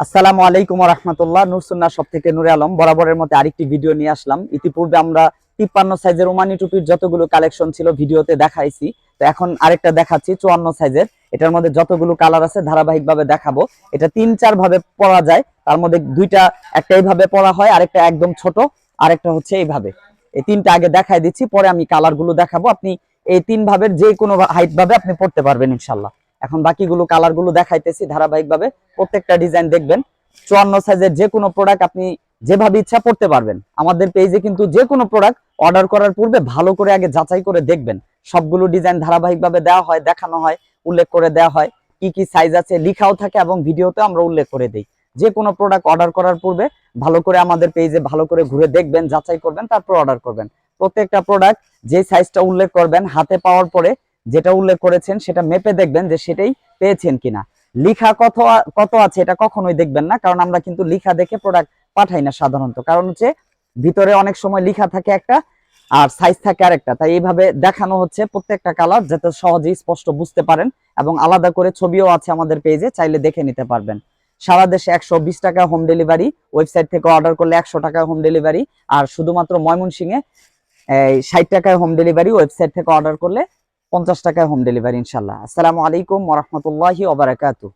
আসসালামু আলাইকুম ওয়া রাহমাতুল্লাহ। নূর সুন্নাহ শপ থেকে নূরে আলম বরাবরের মতো আরেকটি ভিডিও নিয়ে আসলাম। ইতিপূর্বে আমরা 53 সাইজের ওমানি টুপির যতগুলো কালেকশন ছিল ভিডিওতে দেখাইছি, তো এখন আরেকটা দেখাচ্ছি 54 সাইজের। এটার মধ্যে যতগুলো কালার আছে ধারাবাহিকভাবে দেখাবো। এটা 3-4 ভাবে পরা যায়, তার মধ্যে দুইটা, একটা এইভাবে পরা হয়, আরেকটা একদম ছোট, আরেকটা হচ্ছে এইভাবে। এই তিনটা আগে দেখাই দিচ্ছি, পরে আমি কালারগুলো দেখাবো। আপনি এই তিন ভাবের যে কোনো হাইট ভাবে আপনি পড়তে পারবেন ইনশাআল্লাহ। এখন বাকিগুলো কালারগুলো দেখাইতেছি ধারাবাহিকভাবে, প্রত্যেকটা ডিজাইন দেখবেন। 54 সাইজের যে কোনো প্রোডাক্ট আপনি যেভাবে ইচ্ছা পড়তে পারবেন। আমাদের পেজে কিন্তু যে কোনো প্রোডাক্ট অর্ডার করার পূর্বে ভালো করে আগে যাচাই করে দেখবেন। সবগুলো ডিজাইন ধারাবাহিকভাবে দেওয়া হয়, দেখানো হয়, উল্লেখ করে দেওয়া হয়, কি কি সাইজ আছে লিখাও থাকে এবং ভিডিওতে আমরা উল্লেখ করে দিই। যে কোনো প্রোডাক্ট অর্ডার করার পূর্বে ভালো করে আমাদের পেজে ভালো করে ঘুরে দেখবেন, যাচাই করবেন, তারপর অর্ডার করবেন। প্রত্যেকটা প্রোডাক্ট যে সাইজটা উল্লেখ করবেন, হাতে পাওয়ার পরে যেটা উল্লেখ করেছেন সেটা মেপে দেখবেন যে সেটাই পেয়েছেন কিনা। লিখা কত কত আছে এটা কখনোই দেখবেন না, কারণ আমরা কিন্তু লিখা দেখে প্রোডাক্ট পাঠাই না সাধারণত। কারণ হচ্ছে ভিতরে অনেক সময় লিখা থাকে একটা আর সাইজ থাকে আরেকটা, তাই এইভাবে দেখানো হচ্ছে প্রত্যেকটা কালার যাতে সহজেই স্পষ্ট বুঝতে পারেন। এবং আলাদা করে ছবিও আছে আমাদের পেজে, চাইলে দেখে নিতে পারবেন। সারা দেশে 120 টাকা হোম ডেলিভারি, ওয়েবসাইট থেকে অর্ডার করলে 100 টাকা হোম ডেলিভারি, আর শুধুমাত্র ময়মনসিংহে 60 টাকায় হোম ডেলিভারি, ওয়েবসাইট থেকে অর্ডার করলে 50 টাকায় হোম ডেলিভারি ইনশাল্লাহ। আসসালামু আলাইকুম ওয়া রাহমাতুল্লাহি ওয়া বারাকাতুহু।